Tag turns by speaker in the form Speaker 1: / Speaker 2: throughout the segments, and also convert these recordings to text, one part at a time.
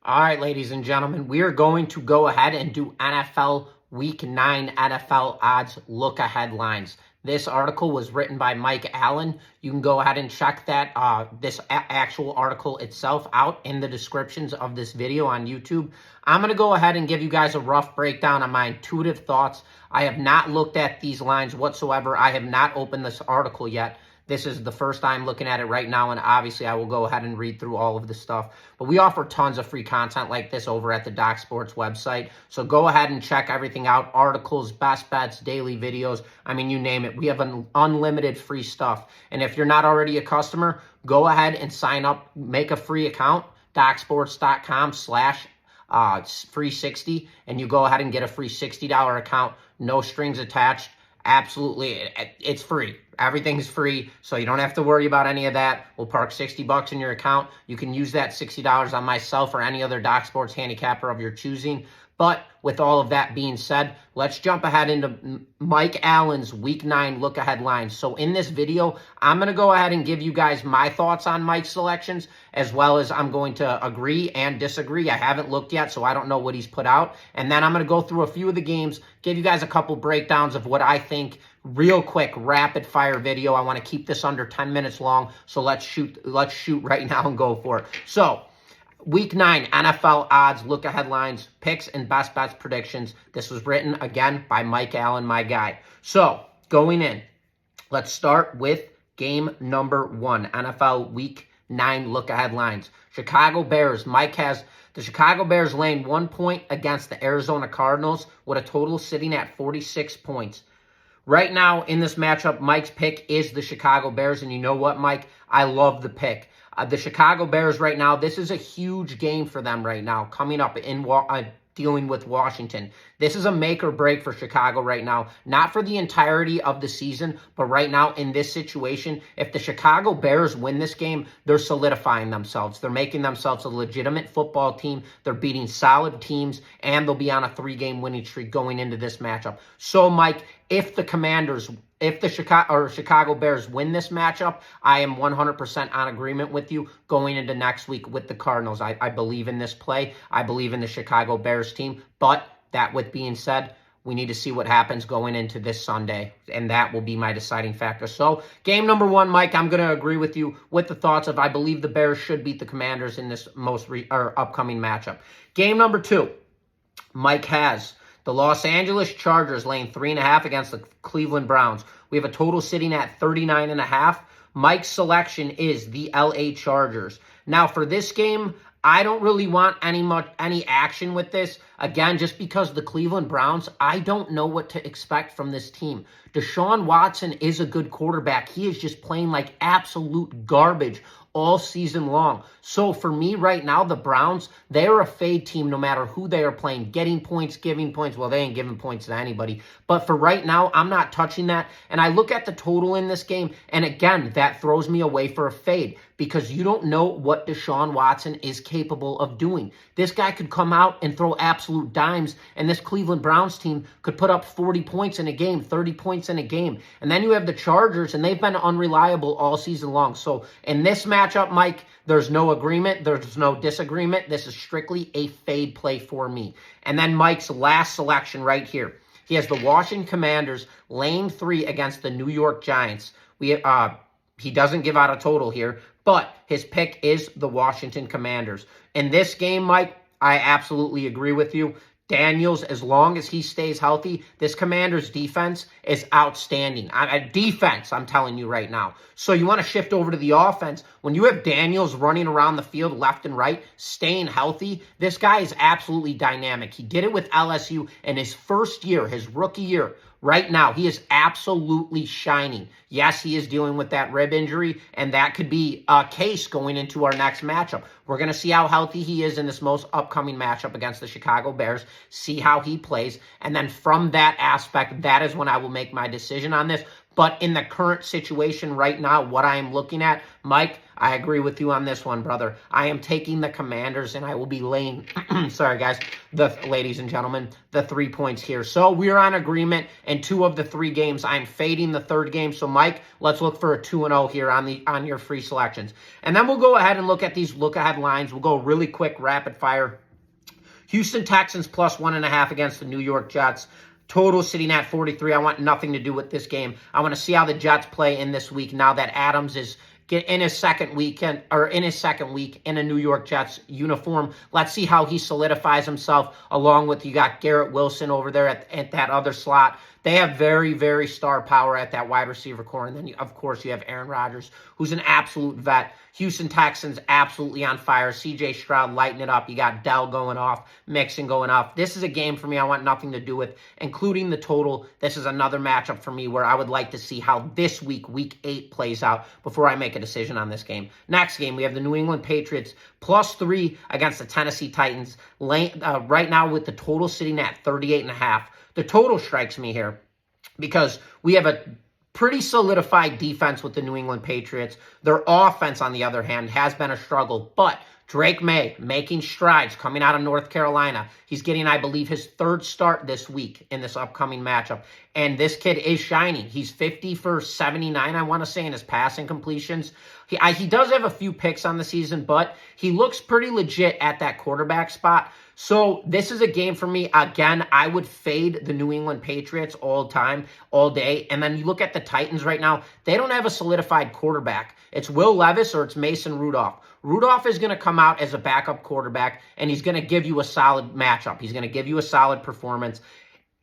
Speaker 1: All right, ladies and gentlemen, we are going to go ahead and do NFL Week 9 NFL odds look-ahead lines. This article was written by Mike Allen. You can go ahead and check that this actual article itself out in the descriptions of this video on YouTube. I'm going to go ahead and give you guys a rough breakdown on my intuitive thoughts. I have not looked at these lines whatsoever. I have not opened this article yet. This is the first time looking at it right now, and obviously I will go ahead and read through all of the stuff. But we offer tons of free content like this over at the Doc Sports website. So go ahead and check everything out. Articles, best bets, daily videos. I mean, you name it. We have unlimited free stuff. And if you're not already a customer, go ahead and sign up. Make a free account, docsports.com/free60, and you go ahead and get a free $60 account. No strings attached. Absolutely, it's free. Everything's free, so you don't have to worry about any of that. We'll park $60 in your account. You can use that $60 on myself or any other Doc Sports handicapper of your choosing. But with all of that being said, let's jump ahead into Mike Allen's Week 9 look-ahead lines. So in this video, I'm going to go ahead and give you guys my thoughts on Mike's selections, as well as I'm going to agree and disagree. I haven't looked yet, so I don't know what he's put out. And then I'm going to go through a few of the games, give you guys a couple breakdowns of what I think. Real quick, rapid fire video. I want to keep this under 10 minutes long, so let's shoot right now and go for it. So, Week 9 NFL odds, look-ahead lines, picks, and best bets predictions. This was written, again, by Mike Allen, my guy. So, going in, let's start with game number 1, NFL Week 9 look-ahead lines. Chicago Bears. Mike has the Chicago Bears laying 1 point against the Arizona Cardinals with a total sitting at 46 points. Right now, in this matchup, Mike's pick is the Chicago Bears, and you know what, Mike? I love the pick. The Chicago Bears right now, this is a huge game for them right now, coming up in dealing with Washington. This is a make or break for Chicago right now, not for the entirety of the season, but right now in this situation, if the Chicago Bears win this game, they're solidifying themselves. They're making themselves a legitimate football team. They're beating solid teams, and they'll be on a 3-game winning streak going into this matchup. So, Mike, if the Chicago Bears win this matchup, I am 100% on agreement with you going into next week with the Cardinals. I believe in this play. I believe in the Chicago Bears team. But that with being said, we need to see what happens going into this Sunday, and that will be my deciding factor. So, game number 1, Mike, I'm going to agree with you with the thoughts of I believe the Bears should beat the Commanders in this upcoming matchup. Game number 2, Mike has the Los Angeles Chargers laying 3.5 against the Cleveland Browns. We have a total sitting at 39.5. Mike's selection is the LA Chargers. Now, for this game, I don't really want any action with this. Again, just because the Cleveland Browns, I don't know what to expect from this team. Deshaun Watson is a good quarterback. He is just playing like absolute garbage all season long. So for me right now, the Browns, they're a fade team no matter who they are playing. Getting points, giving points. Well, they ain't giving points to anybody. But for right now, I'm not touching that. And I look at the total in this game, and again, that throws me away for a fade because you don't know what Deshaun Watson is capable of doing. This guy could come out and throw absolute dimes, and this Cleveland Browns team could put up 40 points in a game, 30 points in a game. And then you have the Chargers, and they've been unreliable all season long. So in this matchup, Mike, there's no agreement. There's no disagreement. This is strictly a fade play for me. And then Mike's last selection right here. He has the Washington Commanders laying 3 against the New York Giants. He doesn't give out a total here, but his pick is the Washington Commanders. In this game, Mike, I absolutely agree with you. Daniels, as long as he stays healthy, this Commanders defense is outstanding. Defense, I'm telling you right now. So you want to shift over to the offense. When you have Daniels running around the field left and right, staying healthy, this guy is absolutely dynamic. He did it with LSU in his first year, his rookie year. Right now, he is absolutely shining. Yes, he is dealing with that rib injury, and that could be a case going into our next matchup. We're going to see how healthy he is in this most upcoming matchup against the Chicago Bears, see how he plays, and then from that aspect, that is when I will make my decision on this. But in the current situation right now, what I am looking at, Mike, I agree with you on this one, brother. I am taking the Commanders, and I will be laying, sorry, guys, ladies and gentlemen, the 3 points here. So we're on agreement in 2 of the 3 games. I'm fading the 3rd game. So, Mike, let's look for a 2-0 here on your free selections. And then we'll go ahead and look at these look-ahead lines. We'll go really quick, rapid fire. Houston Texans plus 1.5 against the New York Jets. Total sitting at 43. I want nothing to do with this game. I want to see how the Jets play in this week now that Adams is in his second week in a New York Jets uniform. Let's see how he solidifies himself, along with, you got Garrett Wilson over there at that other slot. They have very, very star power at that wide receiver core. And then, of course, you have Aaron Rodgers, who's an absolute vet. Houston Texans absolutely on fire. C.J. Stroud lighting it up. You got Dell going off, Mixon going off. This is a game for me I want nothing to do with, including the total. This is another matchup for me where I would like to see how this week 8, plays out before I make a decision on this game. Next game, we have the New England Patriots plus 3 against the Tennessee Titans. Right now with the total sitting at 38.5. The total strikes me here because we have a pretty solidified defense with the New England Patriots. Their offense, on the other hand, has been a struggle. But Drake May making strides coming out of North Carolina. He's getting, I believe, his 3rd start this week in this upcoming matchup. And this kid is shining. He's 50 for 79, I want to say, in his passing completions. He does have a few picks on the season, but he looks pretty legit at that quarterback spot. So this is a game for me. Again, I would fade the New England Patriots all time, all day. And then you look at the Titans right now. They don't have a solidified quarterback. It's Will Levis or it's Mason Rudolph. Rudolph is going to come out as a backup quarterback, and he's going to give you a solid matchup. He's going to give you a solid performance.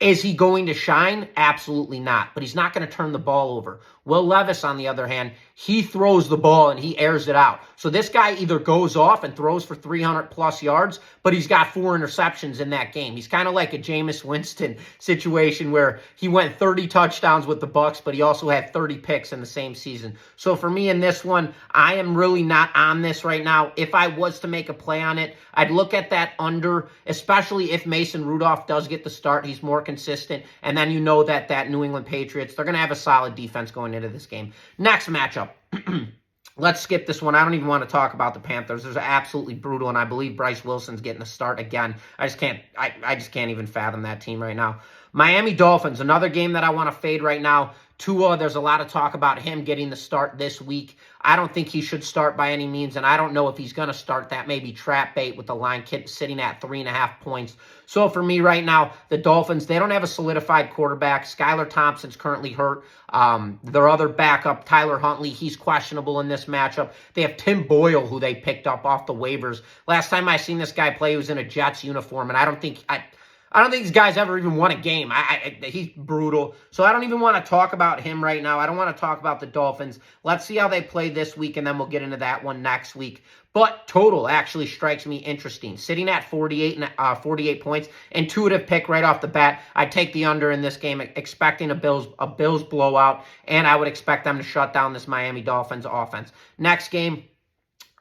Speaker 1: Is he going to shine? Absolutely not. But he's not going to turn the ball over. Will Levis, on the other hand, he throws the ball and he airs it out. So this guy either goes off and throws for 300-plus yards, but he's got 4 interceptions in that game. He's kind of like a Jameis Winston situation where he went 30 touchdowns with the Bucs, but he also had 30 picks in the same season. So for me in this one, I am really not on this right now. If I was to make a play on it, I'd look at that under, especially if Mason Rudolph does get the start. He's more consistent. And then you know that New England Patriots, they're going to have a solid defense going into this game. Next matchup. Let's skip this one. I don't even want to talk about the Panthers. They're absolutely brutal, and I believe Bryce Wilson's getting a start again. I just can't even fathom that team right now. Miami Dolphins, another game that I want to fade right now. Tua, there's a lot of talk about him getting the start this week. I don't think he should start by any means, and I don't know if he's going to start. That may be trap bait with the line sitting at 3.5 points. So for me right now, the Dolphins, they don't have a solidified quarterback. Skylar Thompson's currently hurt. Their other backup, Tyler Huntley, he's questionable in this matchup. They have Tim Boyle, who they picked up off the waivers. Last time I seen this guy play, he was in a Jets uniform, and I don't think these guys ever even won a game. He's brutal. So I don't even want to talk about him right now. I don't want to talk about the Dolphins. Let's see how they play this week, and then we'll get into that one next week. But total actually strikes me interesting. Sitting at 48 points. Intuitive pick right off the bat. I'd take the under in this game, expecting a Bills blowout, and I would expect them to shut down this Miami Dolphins offense. Next game,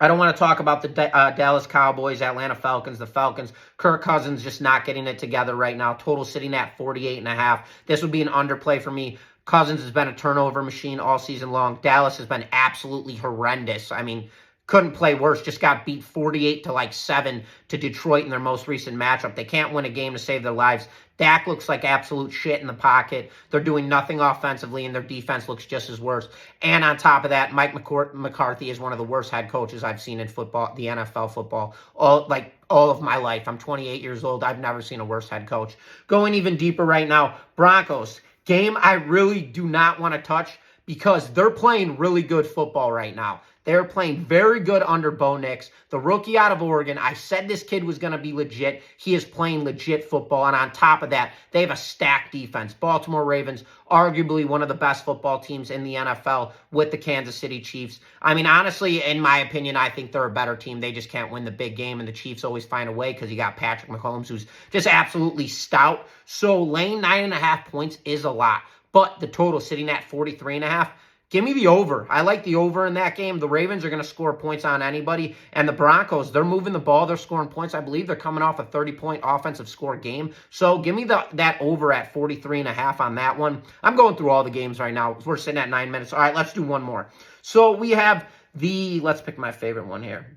Speaker 1: I don't want to talk about the Dallas Cowboys, Atlanta Falcons, the Falcons. Kirk Cousins just not getting it together right now. Total sitting at 48.5. This would be an underplay for me. Cousins has been a turnover machine all season long. Dallas has been absolutely horrendous. I mean, couldn't play worse. Just got beat 48-7 to Detroit in their most recent matchup. They can't win a game to save their lives. Dak looks like absolute shit in the pocket. They're doing nothing offensively, and their defense looks just as worse. And on top of that, Mike McCarthy is one of the worst head coaches I've seen in football, the NFL football, all of my life. I'm 28 years old. I've never seen a worse head coach. Going even deeper right now, Broncos. Game I really do not want to touch because they're playing really good football right now. They're playing very good under Bo Nix, the rookie out of Oregon. I said this kid was going to be legit. He is playing legit football. And on top of that, they have a stacked defense. Baltimore Ravens, arguably one of the best football teams in the NFL with the Kansas City Chiefs. I mean, honestly, in my opinion, I think they're a better team. They just can't win the big game, and the Chiefs always find a way because you got Patrick Mahomes, who's just absolutely stout. So laying 9.5 points is a lot. But the total sitting at 43.5, Give me the over. I like the over in that game. The Ravens are going to score points on anybody. And the Broncos, they're moving the ball. They're scoring points. I believe they're coming off a 30-point offensive score game. So give me that over at 43.5 on that one. I'm going through all the games right now. We're sitting at 9 minutes. All right, let's do one more. So we have let's pick my favorite one here.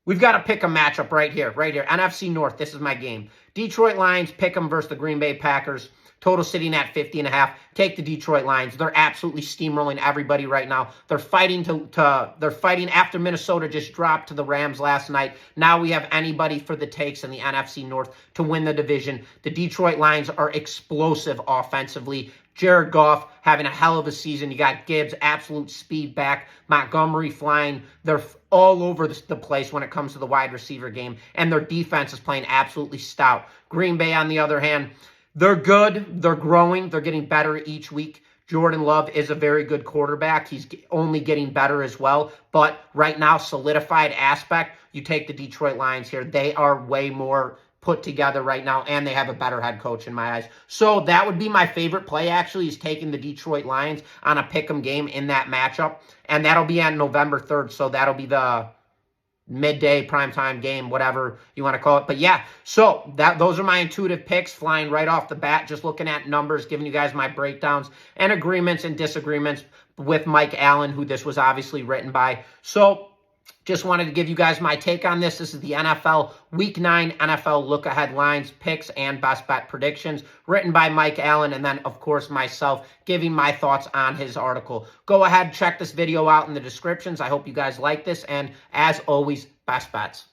Speaker 1: We've got to pick a matchup right here. NFC North, this is my game. Detroit Lions, pick them versus the Green Bay Packers. Total sitting at 50.5. Take the Detroit Lions. They're absolutely steamrolling everybody right now. They're fighting they're fighting after Minnesota just dropped to the Rams last night. Now we have anybody for the takes in the NFC North to win the division. The Detroit Lions are explosive offensively. Jared Goff having a hell of a season. You got Gibbs, absolute speed back. Montgomery flying. They're all over the place when it comes to the wide receiver game. And their defense is playing absolutely stout. Green Bay, on the other hand, they're good. They're growing. They're getting better each week. Jordan Love is a very good quarterback. He's only getting better as well. But right now, solidified aspect, you take the Detroit Lions here. They are way more put together right now, and they have a better head coach in my eyes. So that would be my favorite play, actually, is taking the Detroit Lions on a pick'em game in that matchup. And that'll be on November 3rd. So that'll be the midday primetime game, whatever you want to call it. But yeah, so those are my intuitive picks flying right off the bat, just looking at numbers, giving you guys my breakdowns and agreements and disagreements with Mike Allen, who this was obviously written by. So just wanted to give you guys my take on this. This is the NFL Week 9 NFL Look-Ahead Lines, Picks, and Best Bet Predictions, written by Mike Allen, and then, of course, myself giving my thoughts on his article. Go ahead, check this video out in the descriptions. I hope you guys like this, and as always, best bets.